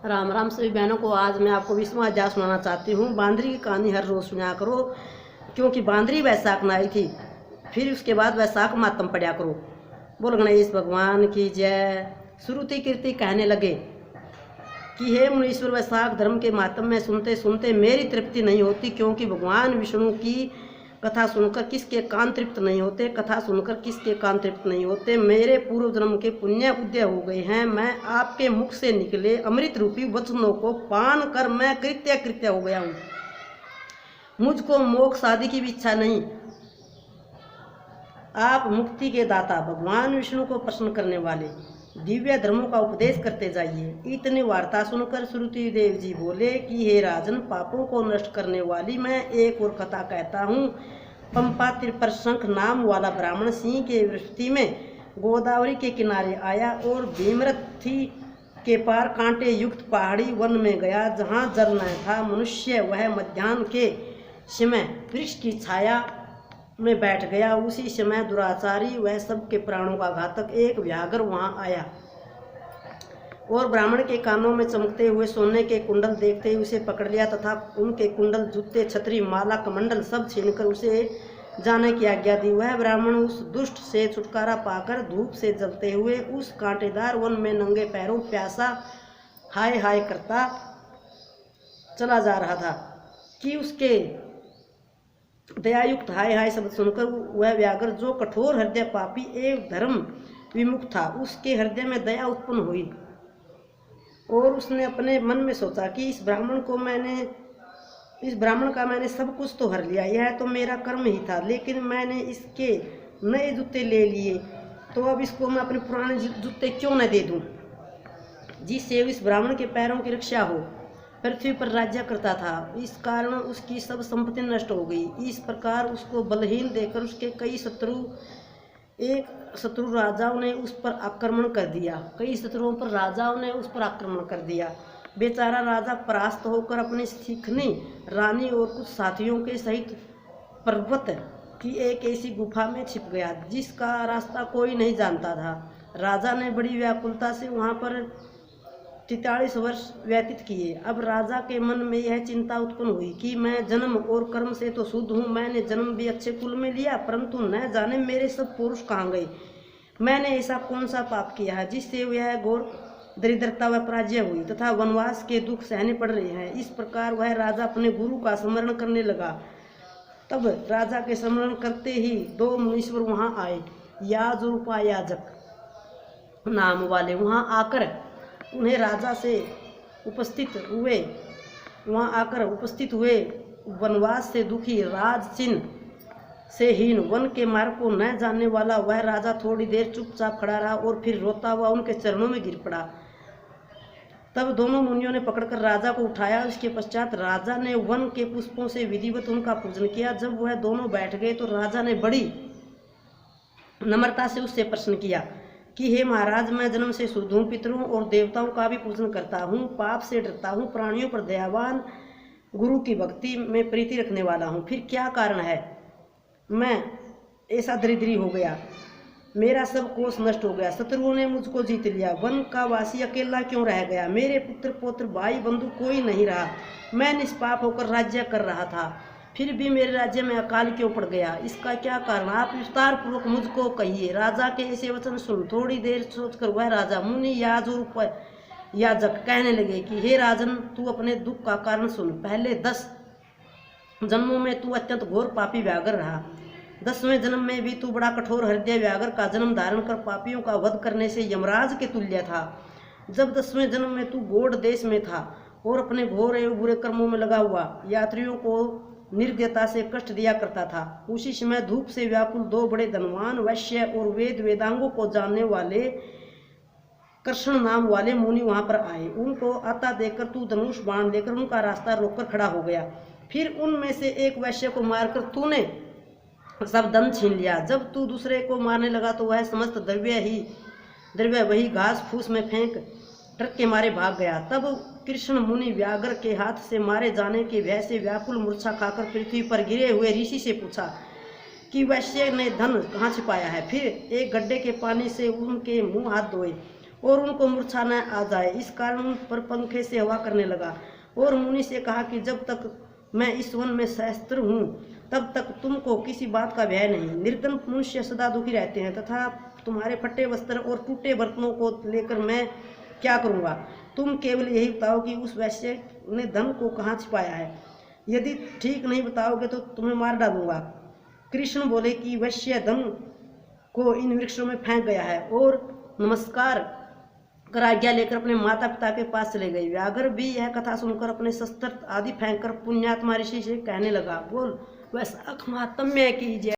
राम राम सभी बहनों को। आज मैं आपको विष्णु अध्याय सुनाना चाहती हूँ। बांदरी की कहानी हर रोज़ सुना करो, क्योंकि बांदरी वैशाख में आई थी। फिर उसके बाद वैशाख मातम पढ़ा करो। बोल गणेश भगवान की जय। श्रुति कीर्ति कहने लगे कि हे मुनीश्वर, वैशाख धर्म के मातम में सुनते सुनते मेरी तृप्ति नहीं होती, क्योंकि भगवान विष्णु की कथा सुनकर किसके कान तृप्त नहीं होते, कथा सुनकर किसके कान तृप्त नहीं होते। मेरे पूर्व जन्म के पुण्य उदय हो गए हैं। मैं आपके मुख से निकले अमृत रूपी वचनों को पान कर मैं कृत्य हो गया हूँ। मुझको मोक्ष आदि की भी इच्छा नहीं। आप मुक्ति के दाता, भगवान विष्णु को प्रसन्न करने वाले दिव्य धर्मों का उपदेश करते जाइए। इतनी वार्ता सुनकर श्रुति देव जी बोले कि हे राजन, पापों को नष्ट करने वाली मैं एक और कथा कहता हूँ। पंपा त्रिपर शंख नाम वाला ब्राह्मण सिंह के वृष्टि में गोदावरी के किनारे आया और भीमरथी के पार कांटे युक्त पहाड़ी वन में गया, जहाँ जल न था मनुष्य। वह मध्याह्न के समय वृक्ष की छाया में बैठ गया। उसी समय दुराचारी, वह सबके प्राणों का घातक एक व्याघ्र वहां आया और ब्राह्मण के कानों में चमकते हुए सोने के कुंडल देखते ही उसे पकड़ लिया तथा उनके कुंडल, जूते, छतरी, माला, कमंडल सब छीनकर उसे जाने की आज्ञा दी। वह ब्राह्मण उस दुष्ट से छुटकारा पाकर धूप से जलते हुए उस कांटेदार वन में नंगे पैरों प्यासा हाय हाय करता चला जा रहा था कि उसके दयायुक्त हाय हाय शब्द सुनकर वह व्याघ्र, जो कठोर हृदय पापी एवं धर्म विमुख था, उसके हृदय में दया उत्पन्न हुई और उसने अपने मन में सोचा कि इस ब्राह्मण का मैंने सब कुछ तो हर लिया, यह तो मेरा कर्म ही था, लेकिन मैंने इसके नए जूते ले लिए, तो अब इसको मैं अपने पुराने जूते क्यों न दे दूं, जिससे इस ब्राह्मण के पैरों की रक्षा हो। पृथ्वी पर राज्य करता था, इस कारण उसकी सब संपत्ति नष्ट हो गई। इस प्रकार उसको बलहीन देखकर उसके कई शत्रु राजाओं ने उस पर आक्रमण कर दिया। बेचारा राजा परास्त होकर अपनी सीखनी रानी और कुछ साथियों के सहित पर्वत की एक ऐसी गुफा में छिप गया जिसका रास्ता कोई नहीं जानता था। राजा ने बड़ी व्याकुलता से वहाँ पर 43 वर्ष व्यतीत किए। अब राजा के मन में यह चिंता उत्पन्न हुई कि मैं जन्म और कर्म से तो शुद्ध हूँ, मैंने जन्म भी अच्छे कुल में लिया, परंतु न जाने मेरे सब पुरुष कहाँ गए। मैंने ऐसा कौन सा पाप किया है जिससे यह घोर दरिद्रता व पराजय हुई तथा वनवास के दुख सहने पड़ रहे हैं। इस प्रकार वह राजा अपने गुरु का स्मरण करने लगा। तब राजा के स्मरण करते ही दो मुनीश्वर वहाँ आए, याज और उपायाजक नाम वाले। वहाँ आकर राजा से उपस्थित हुए वनवास से दुखी, राज चिन्ह से हीन, वन के मार्ग को न जानने वाला वह राजा थोड़ी देर चुपचाप खड़ा रहा और फिर रोता हुआ उनके चरणों में गिर पड़ा। तब दोनों मुनियों ने पकड़कर राजा को उठाया। उसके पश्चात राजा ने वन के पुष्पों से विधिवत उनका पूजन किया। जब वह दोनों बैठ गए तो राजा ने बड़ी नम्रता से उससे प्रश्न किया कि हे महाराज, मैं जन्म से शुद्ध हूँ, पितरों और देवताओं का भी पूजन करता हूँ, पाप से डरता हूँ, प्राणियों पर दयावान, गुरु की भक्ति में प्रीति रखने वाला हूँ। फिर क्या कारण है मैं ऐसा दरिद्री हो गया, मेरा सब कोष नष्ट हो गया, शत्रुओं ने मुझको जीत लिया, वन का वासी अकेला क्यों रह गया, मेरे पुत्र पौत्र भाई बंधु कोई नहीं रहा, मैं निष्पाप होकर राज्य कर रहा था, फिर भी मेरे राज्य में अकाल क्यों पड़ गया, इसका क्या कारण, आप विस्तार पूर्वक मुझको कहिए। राजा के ऐसे वचन सुन थोड़ी देर सोचकर वह राजा मुनि याज और याजक कहने लगे कि हे राजन, तू अपने दुख का कारण सुन। पहले 10 जन्मों में तू अत्यंत घोर पापी व्याघ्र रहा। 10वें जन्म में भी तू बड़ा कठोर हृदय व्याघ्र का जन्म धारण कर पापियों का वध करने से यमराज के तुल्य था। जब 10वें जन्म में तू गौड़ देश में था और अपने घोर एवं बुरे कर्मों में लगा हुआ यात्रियों को निर्दयता से कष्ट दिया करता था, उसी समय धूप से व्याकुल 2 बड़े धनवान वैश्य और वेदांगों को जानने वाले कृष्ण नाम वाले मुनि वहां पर आए। उनको आता देखकर तू धनुष बाण लेकर उनका रास्ता रोककर खड़ा हो गया। फिर उनमें से एक वैश्य को मारकर तूने सब धन छीन लिया। जब तू दूसरे को मारने लगा तो वह समस्त द्रव्य वही घास फूस में फेंक डर के मारे भाग गया। तब कृष्ण मुनि व्याघ्र के हाथ से मारे जाने के भय से व्याकुल मूर्छा खाकर पृथ्वी पर गिरे हुए ऋषि से पूछा कि वैश्य ने धन कहाँ छिपाया है। फिर एक गड्ढे के पानी से उनके मुंह हाथ धोए और उनको मूर्छा न आ जाए, इस कारण उन पर पंखे से हवा करने लगा और मुनि से कहा कि जब तक मैं इस वन में सहस्त्र हूँ तब तक तुमको किसी बात का भय नहीं। निर्धन मनुष्य सदा दुखी रहते हैं तथा तुम्हारे फटे वस्त्र और टूटे बर्तनों को लेकर मैं क्या करूँगा। तुम केवल यही बताओ कि उस वैश्य ने धन को कहाँ छिपाया है। यदि ठीक नहीं बताओगे तो तुम्हें मार डालूंगा। कृष्ण बोले कि वैश्य धन को इन वृक्षों में फेंक गया है और नमस्कार कर आज्ञा लेकर अपने माता पिता के पास चले गए। व्याघ्र भी यह कथा सुनकर अपने शस्त्र आदि फेंककर पुण्यात्मा ऋषि से कहने लगा, बोल वैशाख महात्म्य की जय।